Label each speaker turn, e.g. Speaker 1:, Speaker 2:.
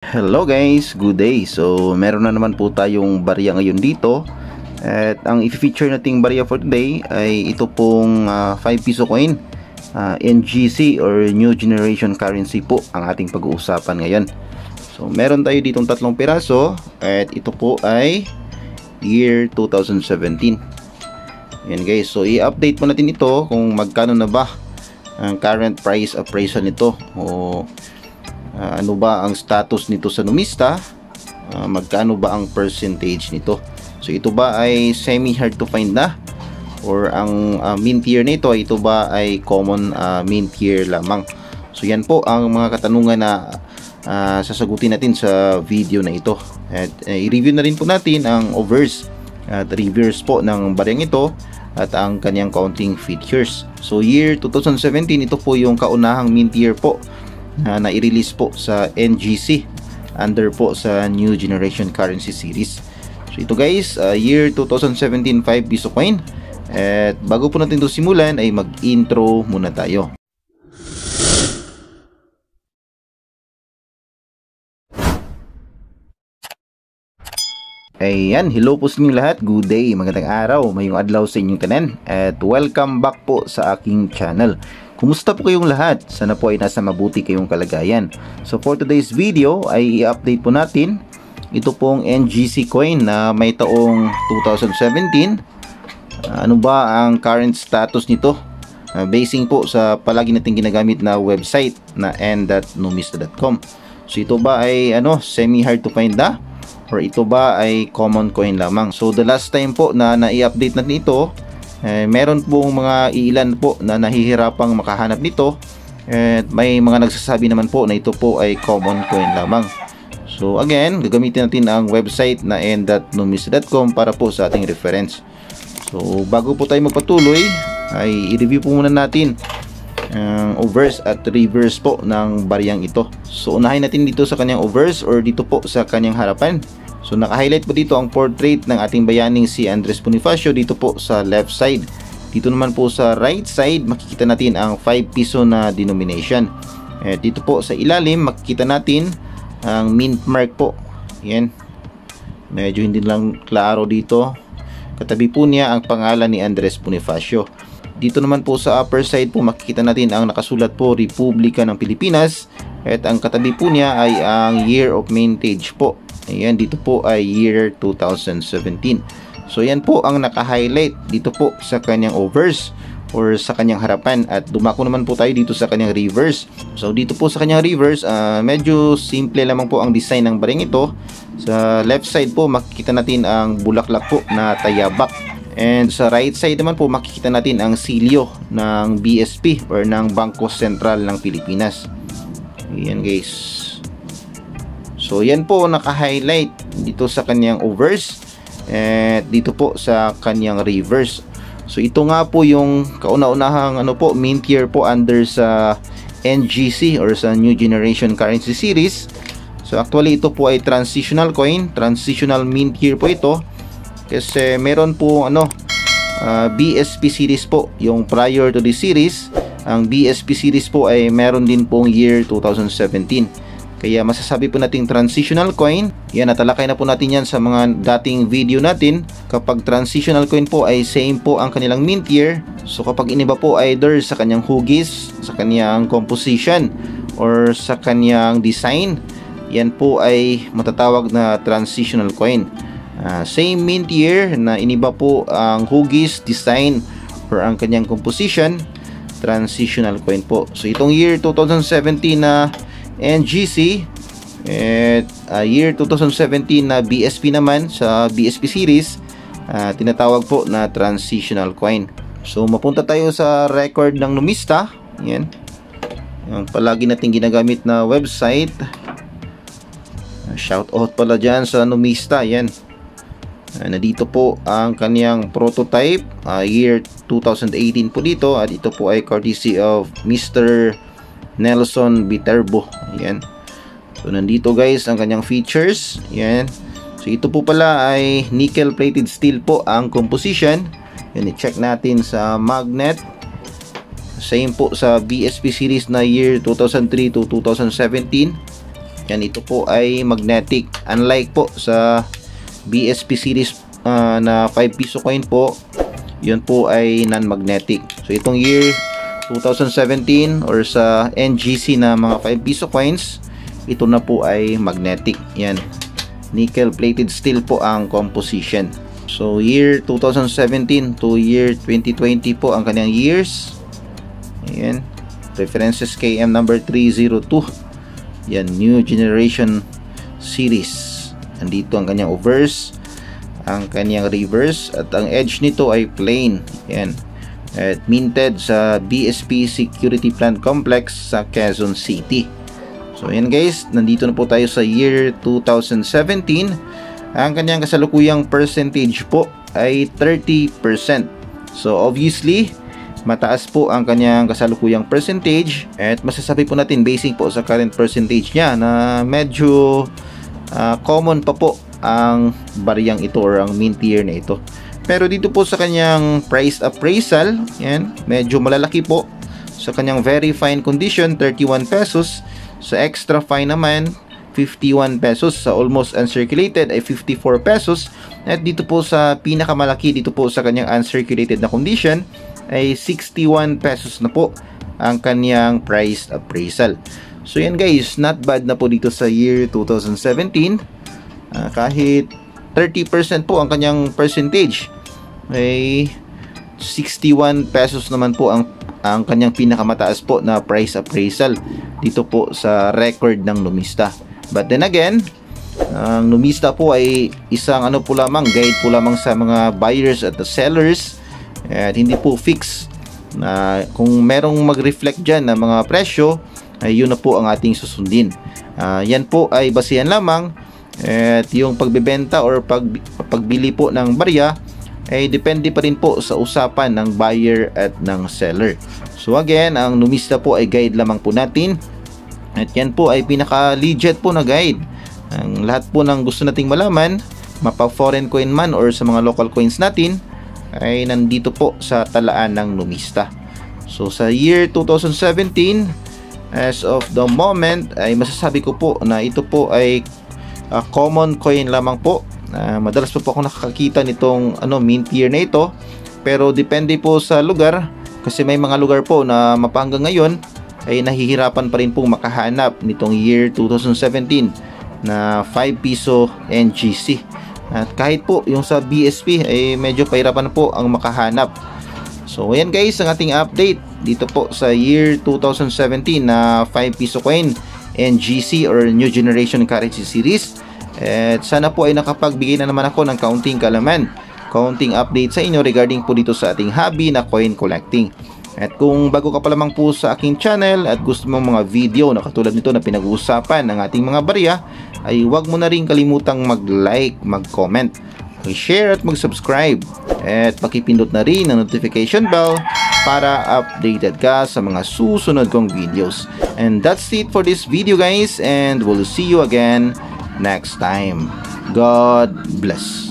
Speaker 1: Hello guys, good day. So meron na naman po tayong barya ngayon dito. At ang i-feature nating barya for today ay ito pong 5 piso coin, NGC or New Generation Currency po ang ating pag-uusapan ngayon. So meron tayo ditong tatlong piraso at ito po ay year 2017. Yan guys, so i-update po natin ito kung magkano na ba ang current price appraisal nito o ano ba ang status nito sa numista, magkano ba ang percentage nito. So ito ba ay semi hard to find na or ang mint year nito, ito ba ay common mint year lamang. So yan po ang mga katanungan na sasagutin natin sa video na ito. At i-review na rin po natin ang overs at reverse po ng baryang ito at ang kanyang counting features. So year 2017, ito po yung kaunahang mint year po na i-release po sa NGC under po sa New Generation Currency Series. So ito guys, year 2017 5 piso coin. At bago po natin ito simulan ay mag-intro muna tayo. Ayan, hello po sa inyong lahat. Good day, magandang araw, mayong adlaw sa inyong tanan. At welcome back po sa aking channel. Kumusta po kayong lahat? Sana po ay nasa mabuti kayong kalagayan. So for today's video ay i-update po natin ito pong NGC coin na may taong 2017. Ano ba ang current status nito? Basing po sa palagi nating ginagamit na website na n.numista.com. So ito ba ay semi hard to find na? Or ito ba ay common coin lamang? So the last time po na i-update natin ito, meron pong mga ilan po na nahihirapang makahanap nito. At may mga nagsasabi naman po na ito po ay common coin lamang. So again, gagamitin natin ang website na n.numista.com para po sa ating reference. So bago po tayo magpatuloy, ay i-review po muna natin ang overs at reverse po ng baryang ito. So unahin natin dito sa kanyang overs or dito po sa kanyang harapan. So naka-highlight po dito ang portrait ng ating bayaning si Andres Bonifacio dito po sa left side. Dito naman po sa right side makikita natin ang 5 piso na denomination. At dito po sa ilalim makikita natin ang mint mark po. Yan. Medyo hindi lang klaro dito. Katabi po niya ang pangalan ni Andres Bonifacio. Dito naman po sa upper side po makikita natin ang nakasulat po Republika ng Pilipinas. At ang katabi po niya ay ang year of mintage po. Ayan, dito po ay year 2017. So yan po ang naka-highlight dito po sa kanyang overs or sa kanyang harapan. At dumako naman po tayo dito sa kanyang reverse. So dito po sa kanyang reverse, medyo simple lamang po ang design ng baryang ito. Sa left side po makikita natin ang bulaklak po na tayabak. And sa right side naman po makikita natin ang silyo ng BSP or ng Bangko Sentral ng Pilipinas. Ayan guys. So yan po naka-highlight dito sa kanyang overs at dito po sa kanyang reverse. So ito nga po yung kauna-unahang mint year po under sa NGC or sa New Generation Currency Series. So actually ito po ay transitional coin, transitional mint year po ito. Kasi meron po BSP series po yung prior to the series. Ang BSP series po ay meron din pong year 2017. Kaya masasabi po nating transitional coin. Yan, natalakay na po natin yan sa mga dating video natin. Kapag transitional coin po ay same po ang kanilang mint year. So kapag iniba po either sa kanyang hugis, sa kanyang composition, or sa kanyang design, yan po ay matatawag na transitional coin. Same mint year na iniba po ang hugis, design, or ang kanyang composition, transitional coin po. So itong year 2017 na NGC at year 2017 na BSP naman sa BSP series, tinatawag po na transitional coin. So mapunta tayo sa record ng numista. Yan, yung palagi natin ginagamit na website. Shout out pala dyan sa numista. Yan, nandito po ang kaniyang prototype, year 2018 po dito. At ito po ay courtesy of Mr. Nelson Viterbo. Ayan. So nandito guys ang kanyang features. Ayan. So ito po pala ay nickel plated steel po ang composition. Yan, i-check natin sa magnet. Same po sa BSP series na year 2003 to 2017. Yan, ito po ay magnetic. Unlike po sa BSP series na 5 piso coin po, yun po ay non-magnetic. So itong year 2017 or sa NGC na mga 5 piso coins, ito na po ay magnetic. Yan, nickel plated steel po ang composition. So year 2017 to year 2020 po ang kanyang years. Ayan, references KM number 302. Yan, new generation series. Nandito ang kanyang obverse, ang kanyang reverse, at ang edge nito ay plain. Yan, at minted sa BSP Security Plant Complex sa Quezon City. So yan guys, nandito na po tayo sa year 2017. Ang kanyang kasalukuyang percentage po ay 30%. So obviously, mataas po ang kanyang kasalukuyang percentage, at masasabi po natin basing po sa current percentage niya na medyo common pa po ang bariyang ito or ang mint year na ito. Pero dito po sa kanyang price appraisal, yan, medyo malalaki po. Sa kanyang very fine condition, 31 pesos. Sa extra fine naman, 51 pesos. Sa almost uncirculated ay 54 pesos. At dito po sa pinakamalaki, dito po sa kanyang uncirculated na condition, ay 61 pesos na po ang kanyang price appraisal. So yan guys, not bad na po dito sa year 2017. Kahit 30% po ang kanyang percentage, ay 61 pesos naman po ang kanyang pinakamataas po na price appraisal dito po sa record ng Numista. But then again, ang Numista po ay isang ano po lamang, guide po lamang sa mga buyers at the sellers, at hindi po fix na kung merong mag-reflect dyan na mga presyo, ay yun na po ang ating susundin. Yan po ay basihan lamang, at yung pagbebenta or pagbili po ng barya ay depende pa rin po sa usapan ng buyer at ng seller. So again, ang Numista po ay guide lamang po natin, at yan po ay pinaka-legit po na guide. Ang lahat po ng gusto nating malaman, mapa foreign coin man or sa mga local coins natin, ay nandito po sa talaan ng Numista. So sa year 2017, as of the moment, ay masasabi ko po na ito po ay common coin lamang po. Madalas po ako nakakakita nitong mint year na ito, pero depende po sa lugar, kasi may mga lugar po na mapanggang ngayon ay nahihirapan pa rin pong makahanap nitong year 2017 na 5 piso NGC. At kahit po yung sa BSP ay medyo pahirapan po ang makahanap. So ayan guys, ang ating update dito po sa year 2017 na 5 piso coin NGC or New Generation Currency Series. At sana po ay nakapagbigay na naman ako ng kaunting kalaman, kaunting update sa inyo regarding po dito sa ating hobby na coin collecting. At kung bago ka pa lamang po sa aking channel at gusto mong mga video na katulad nito na pinag-uusapan ng ating mga barya, ay huwag mo na rin kalimutang mag-like, mag-comment, mag-share at mag-subscribe, at pakipindot na rin ang notification bell para updated ka sa mga susunod kong videos. And that's it for this video guys, and we'll see you again next time. God bless.